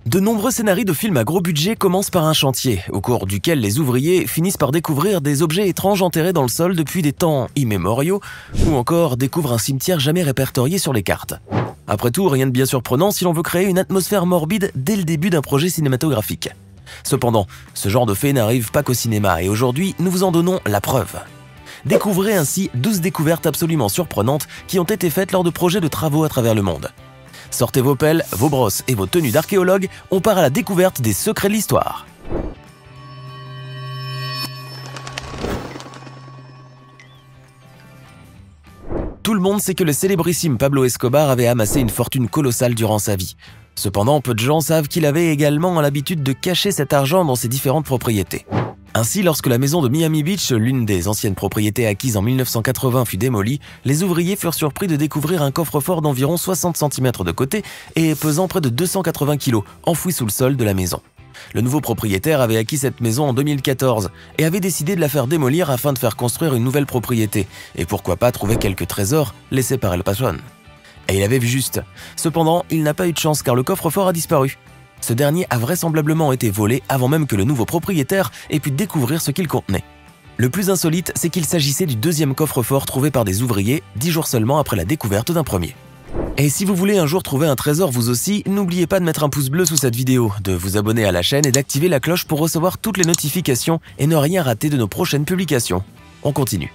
De nombreux scénarios de films à gros budget commencent par un chantier, au cours duquel les ouvriers finissent par découvrir des objets étranges enterrés dans le sol depuis des temps immémoriaux, ou encore découvrent un cimetière jamais répertorié sur les cartes. Après tout, rien de bien surprenant si l'on veut créer une atmosphère morbide dès le début d'un projet cinématographique. Cependant, ce genre de fait n'arrive pas qu'au cinéma et aujourd'hui, nous vous en donnons la preuve. Découvrez ainsi 12 découvertes absolument surprenantes qui ont été faites lors de projets de travaux à travers le monde. Sortez vos pelles, vos brosses et vos tenues d'archéologue, on part à la découverte des secrets de l'histoire. Tout le monde sait que le célébrissime Pablo Escobar avait amassé une fortune colossale durant sa vie. Cependant, peu de gens savent qu'il avait également l'habitude de cacher cet argent dans ses différentes propriétés. Ainsi, lorsque la maison de Miami Beach, l'une des anciennes propriétés acquises en 1980, fut démolie, les ouvriers furent surpris de découvrir un coffre-fort d'environ 60 cm de côté et pesant près de 280 kg, enfoui sous le sol de la maison. Le nouveau propriétaire avait acquis cette maison en 2014 et avait décidé de la faire démolir afin de faire construire une nouvelle propriété, et pourquoi pas trouver quelques trésors laissés par El Patron. Et il avait vu juste. Cependant, il n'a pas eu de chance car le coffre-fort a disparu. Ce dernier a vraisemblablement été volé avant même que le nouveau propriétaire ait pu découvrir ce qu'il contenait. Le plus insolite, c'est qu'il s'agissait du deuxième coffre-fort trouvé par des ouvriers 10 jours seulement après la découverte d'un premier. Et si vous voulez un jour trouver un trésor vous aussi, n'oubliez pas de mettre un pouce bleu sous cette vidéo, de vous abonner à la chaîne et d'activer la cloche pour recevoir toutes les notifications et ne rien rater de nos prochaines publications. On continue.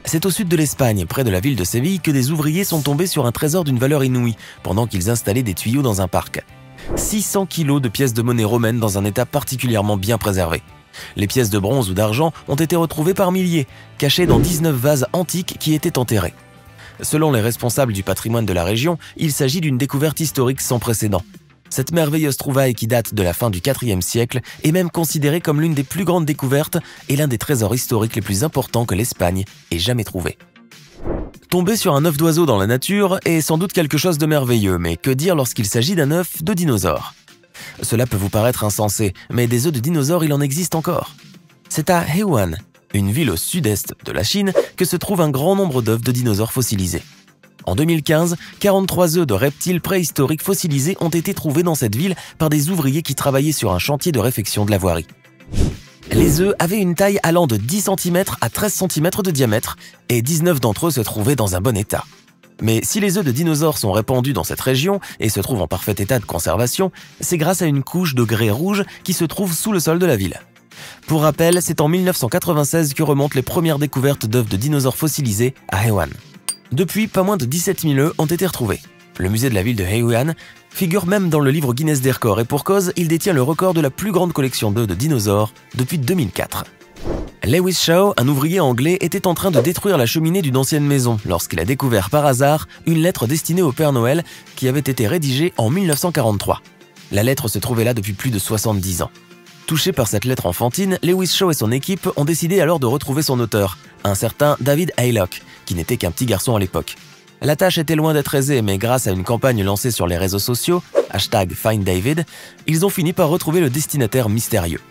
C'est au sud de l'Espagne, près de la ville de Séville, que des ouvriers sont tombés sur un trésor d'une valeur inouïe pendant qu'ils installaient des tuyaux dans un parc. 600 kg de pièces de monnaie romaine dans un état particulièrement bien préservé. Les pièces de bronze ou d'argent ont été retrouvées par milliers, cachées dans 19 vases antiques qui étaient enterrés. Selon les responsables du patrimoine de la région, il s'agit d'une découverte historique sans précédent. Cette merveilleuse trouvaille qui date de la fin du IVe siècle est même considérée comme l'une des plus grandes découvertes et l'un des trésors historiques les plus importants que l'Espagne ait jamais trouvé. Tomber sur un œuf d'oiseau dans la nature est sans doute quelque chose de merveilleux, mais que dire lorsqu'il s'agit d'un œuf de dinosaure? Cela peut vous paraître insensé, mais des œufs de dinosaures il en existe encore. C'est à Heiwan, une ville au sud-est de la Chine, que se trouve un grand nombre d'œufs de dinosaures fossilisés. En 2015, 43 œufs de reptiles préhistoriques fossilisés ont été trouvés dans cette ville par des ouvriers qui travaillaient sur un chantier de réfection de la voirie. Les œufs avaient une taille allant de 10 cm à 13 cm de diamètre et 19 d'entre eux se trouvaient dans un bon état. Mais si les œufs de dinosaures sont répandus dans cette région et se trouvent en parfait état de conservation, c'est grâce à une couche de grès rouge qui se trouve sous le sol de la ville. Pour rappel, c'est en 1996 que remontent les premières découvertes d'œufs de dinosaures fossilisés à Heiwan. Depuis, pas moins de 17 000 œufs ont été retrouvés. Le musée de la ville de Heiwan figure même dans le livre Guinness des records et pour cause, il détient le record de la plus grande collection d'œufs de dinosaures depuis 2004. Lewis Shaw, un ouvrier anglais, était en train de détruire la cheminée d'une ancienne maison lorsqu'il a découvert par hasard une lettre destinée au Père Noël qui avait été rédigée en 1943. La lettre se trouvait là depuis plus de 70 ans. Touché par cette lettre enfantine, Lewis Shaw et son équipe ont décidé alors de retrouver son auteur, un certain David Haylock, qui n'était qu'un petit garçon à l'époque. La tâche était loin d'être aisée, mais grâce à une campagne lancée sur les réseaux sociaux, #FindDavid, ils ont fini par retrouver le destinataire mystérieux.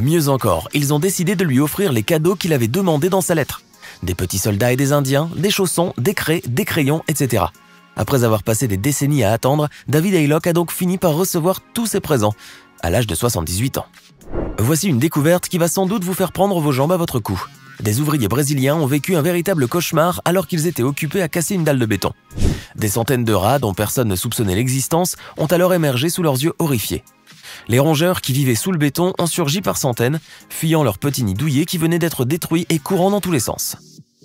Mieux encore, ils ont décidé de lui offrir les cadeaux qu'il avait demandés dans sa lettre. Des petits soldats et des indiens, des chaussons, des craies, des crayons, etc. Après avoir passé des décennies à attendre, David Haylock a donc fini par recevoir tous ses présents, à l'âge de 78 ans. Voici une découverte qui va sans doute vous faire prendre vos jambes à votre cou. Des ouvriers brésiliens ont vécu un véritable cauchemar alors qu'ils étaient occupés à casser une dalle de béton. Des centaines de rats, dont personne ne soupçonnait l'existence, ont alors émergé sous leurs yeux horrifiés. Les rongeurs qui vivaient sous le béton ont surgi par centaines, fuyant leur petit nid douillet qui venait d'être détruit et courant dans tous les sens.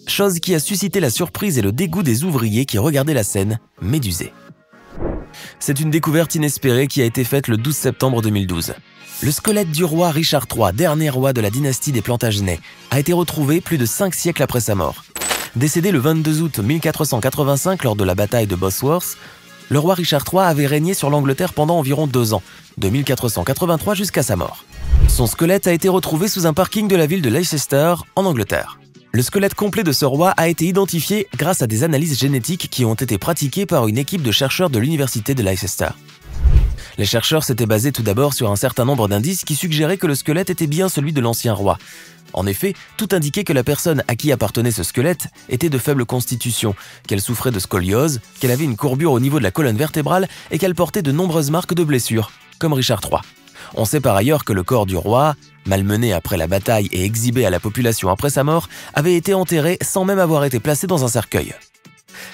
Chose qui a suscité la surprise et le dégoût des ouvriers qui regardaient la scène, médusés. C'est une découverte inespérée qui a été faite le 12 septembre 2012. Le squelette du roi Richard III, dernier roi de la dynastie des Plantagenets, a été retrouvé plus de 5 siècles après sa mort. Décédé le 22 août 1485 lors de la bataille de Bosworth, le roi Richard III avait régné sur l'Angleterre pendant environ 2 ans, de 1483 jusqu'à sa mort. Son squelette a été retrouvé sous un parking de la ville de Leicester, en Angleterre. Le squelette complet de ce roi a été identifié grâce à des analyses génétiques qui ont été pratiquées par une équipe de chercheurs de l'université de Leicester. Les chercheurs s'étaient basés tout d'abord sur un certain nombre d'indices qui suggéraient que le squelette était bien celui de l'ancien roi. En effet, tout indiquait que la personne à qui appartenait ce squelette était de faible constitution, qu'elle souffrait de scoliose, qu'elle avait une courbure au niveau de la colonne vertébrale et qu'elle portait de nombreuses marques de blessures, comme Richard III. On sait par ailleurs que le corps du roi, malmené après la bataille et exhibé à la population après sa mort, avait été enterré sans même avoir été placé dans un cercueil.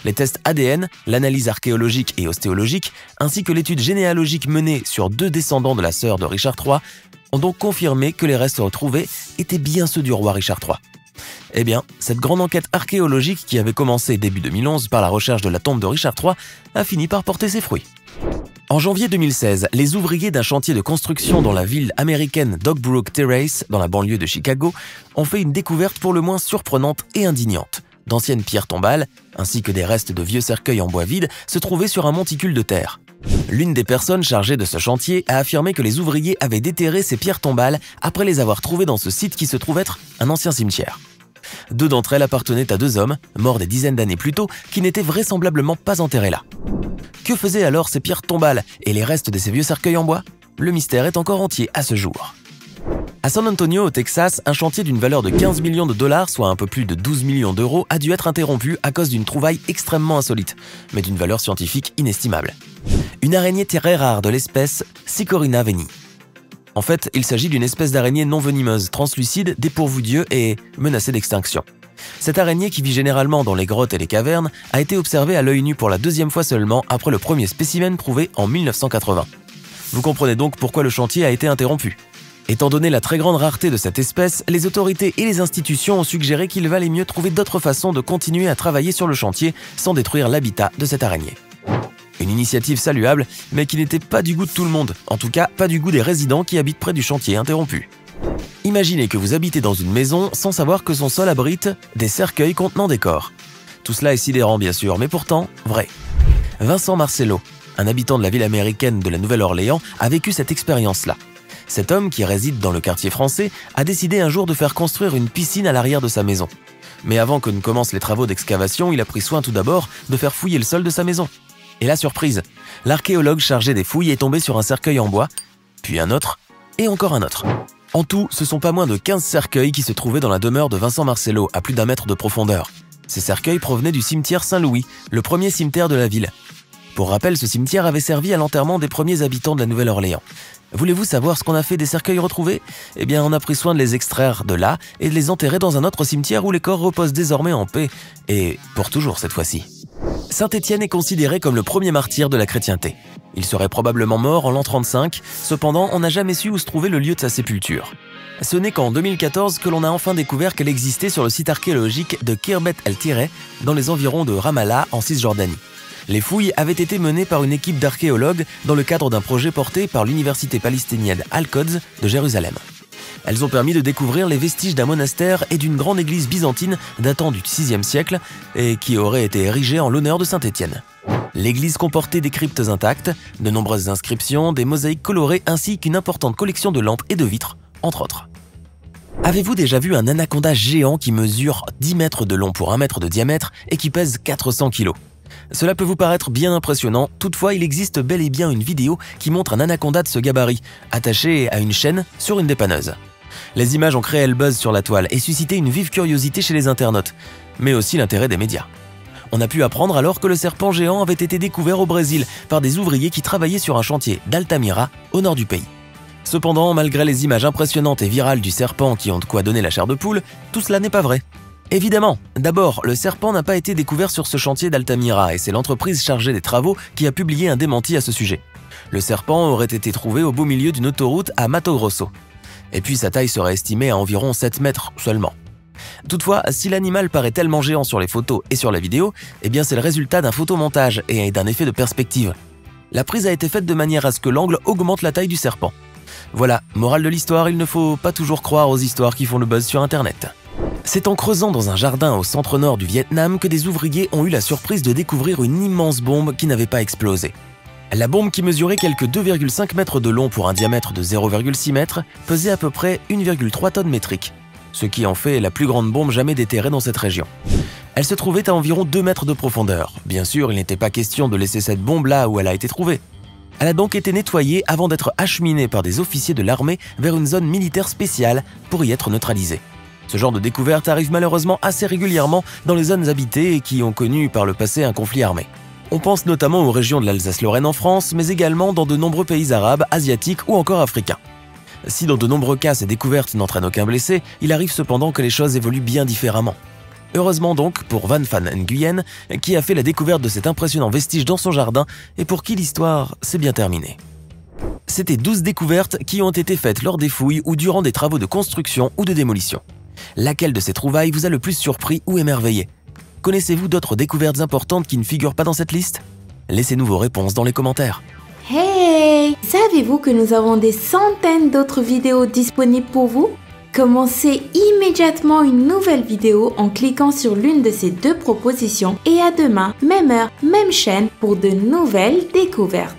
Les tests ADN, l'analyse archéologique et ostéologique, ainsi que l'étude généalogique menée sur 2 descendants de la sœur de Richard III, ont donc confirmé que les restes retrouvés étaient bien ceux du roi Richard III. Eh bien, cette grande enquête archéologique qui avait commencé début 2011 par la recherche de la tombe de Richard III a fini par porter ses fruits. En janvier 2016, les ouvriers d'un chantier de construction dans la ville américaine d'Oak Terrace, dans la banlieue de Chicago, ont fait une découverte pour le moins surprenante et indignante. D'anciennes pierres tombales, ainsi que des restes de vieux cercueils en bois vide, se trouvaient sur un monticule de terre. L'une des personnes chargées de ce chantier a affirmé que les ouvriers avaient déterré ces pierres tombales après les avoir trouvées dans ce site qui se trouve être un ancien cimetière. 2 d'entre elles appartenaient à 2 hommes, morts des dizaines d'années plus tôt, qui n'étaient vraisemblablement pas enterrés là. Que faisaient alors ces pierres tombales et les restes de ces vieux cercueils en bois? Le mystère est encore entier à ce jour. À San Antonio, au Texas, un chantier d'une valeur de 15 millions de dollars, soit un peu plus de 12 millions d'euros, a dû être interrompu à cause d'une trouvaille extrêmement insolite, mais d'une valeur scientifique inestimable. Une araignée très rare de l'espèce Cichorina veni. En fait, il s'agit d'une espèce d'araignée non venimeuse, translucide, dépourvue d'yeux et menacée d'extinction. Cette araignée, qui vit généralement dans les grottes et les cavernes, a été observée à l'œil nu pour la 2e fois seulement après le premier spécimen prouvé en 1980. Vous comprenez donc pourquoi le chantier a été interrompu. Étant donné la très grande rareté de cette espèce, les autorités et les institutions ont suggéré qu'il valait mieux trouver d'autres façons de continuer à travailler sur le chantier sans détruire l'habitat de cette araignée. Une initiative saluable, mais qui n'était pas du goût de tout le monde, en tout cas pas du goût des résidents qui habitent près du chantier interrompu. Imaginez que vous habitez dans une maison sans savoir que son sol abrite des cercueils contenant des corps. Tout cela est sidérant bien sûr, mais pourtant vrai. Vincent Marcello, un habitant de la ville américaine de la Nouvelle-Orléans, a vécu cette expérience-là. Cet homme, qui réside dans le quartier français, a décidé un jour de faire construire une piscine à l'arrière de sa maison. Mais avant que ne commencent les travaux d'excavation, il a pris soin tout d'abord de faire fouiller le sol de sa maison. Et la surprise, l'archéologue chargé des fouilles est tombé sur un cercueil en bois, puis un autre, et encore un autre. En tout, ce sont pas moins de 15 cercueils qui se trouvaient dans la demeure de Vincent Marcello, à plus d'1 mètre de profondeur. Ces cercueils provenaient du cimetière Saint-Louis, le premier cimetière de la ville. Pour rappel, ce cimetière avait servi à l'enterrement des premiers habitants de la Nouvelle-Orléans. Voulez-vous savoir ce qu'on a fait des cercueils retrouvés? Eh bien, on a pris soin de les extraire de là et de les enterrer dans un autre cimetière où les corps reposent désormais en paix, et pour toujours cette fois-ci. Saint-Étienne est considéré comme le premier martyr de la chrétienté. Il serait probablement mort en l'an 35, cependant on n'a jamais su où se trouvait le lieu de sa sépulture. Ce n'est qu'en 2014 que l'on a enfin découvert qu'elle existait sur le site archéologique de Khirbet el-Tireh, dans les environs de Ramallah, en Cisjordanie. Les fouilles avaient été menées par une équipe d'archéologues dans le cadre d'un projet porté par l'université palestinienne Al-Quds de Jérusalem. Elles ont permis de découvrir les vestiges d'un monastère et d'une grande église byzantine datant du VIe siècle et qui aurait été érigée en l'honneur de Saint-Étienne. L'église comportait des cryptes intactes, de nombreuses inscriptions, des mosaïques colorées ainsi qu'une importante collection de lampes et de vitres, entre autres. Avez-vous déjà vu un anaconda géant qui mesure 10 mètres de long pour 1 mètre de diamètre et qui pèse 400 kg? Cela peut vous paraître bien impressionnant, toutefois il existe bel et bien une vidéo qui montre un anaconda de ce gabarit, attaché à une chaîne sur une dépanneuse. Les images ont créé le buzz sur la toile et suscité une vive curiosité chez les internautes, mais aussi l'intérêt des médias. On a pu apprendre alors que le serpent géant avait été découvert au Brésil par des ouvriers qui travaillaient sur un chantier d'Altamira, au nord du pays. Cependant, malgré les images impressionnantes et virales du serpent qui ont de quoi donner la chair de poule, tout cela n'est pas vrai. Évidemment, d'abord, le serpent n'a pas été découvert sur ce chantier d'Altamira et c'est l'entreprise chargée des travaux qui a publié un démenti à ce sujet. Le serpent aurait été trouvé au beau milieu d'une autoroute à Mato Grosso. Et puis sa taille serait estimée à environ 7 mètres seulement. Toutefois, si l'animal paraît tellement géant sur les photos et sur la vidéo, eh bien c'est le résultat d'un photomontage et d'un effet de perspective. La prise a été faite de manière à ce que l'angle augmente la taille du serpent. Voilà, morale de l'histoire, il ne faut pas toujours croire aux histoires qui font le buzz sur internet. C'est en creusant dans un jardin au centre-nord du Vietnam que des ouvriers ont eu la surprise de découvrir une immense bombe qui n'avait pas explosé. La bombe, qui mesurait quelque 2,5 mètres de long pour un diamètre de 0,6 mètres, pesait à peu près 1,3 tonnes métriques, ce qui en fait la plus grande bombe jamais déterrée dans cette région. Elle se trouvait à environ 2 mètres de profondeur. Bien sûr, il n'était pas question de laisser cette bombe là où elle a été trouvée. Elle a donc été nettoyée avant d'être acheminée par des officiers de l'armée vers une zone militaire spéciale pour y être neutralisée. Ce genre de découverte arrive malheureusement assez régulièrement dans les zones habitées et qui ont connu par le passé un conflit armé. On pense notamment aux régions de l'Alsace-Lorraine en France, mais également dans de nombreux pays arabes, asiatiques ou encore africains. Si dans de nombreux cas ces découvertes n'entraînent aucun blessé, il arrive cependant que les choses évoluent bien différemment. Heureusement donc pour Van Van Nguyen, qui a fait la découverte de cet impressionnant vestige dans son jardin et pour qui l'histoire s'est bien terminée. C'était 12 découvertes qui ont été faites lors des fouilles ou durant des travaux de construction ou de démolition. Laquelle de ces trouvailles vous a le plus surpris ou émerveillé? Connaissez-vous d'autres découvertes importantes qui ne figurent pas dans cette liste? Laissez-nous vos réponses dans les commentaires. Hey! Savez-vous que nous avons des centaines d'autres vidéos disponibles pour vous? Commencez immédiatement une nouvelle vidéo en cliquant sur l'une de ces deux propositions et à demain, même heure, même chaîne pour de nouvelles découvertes.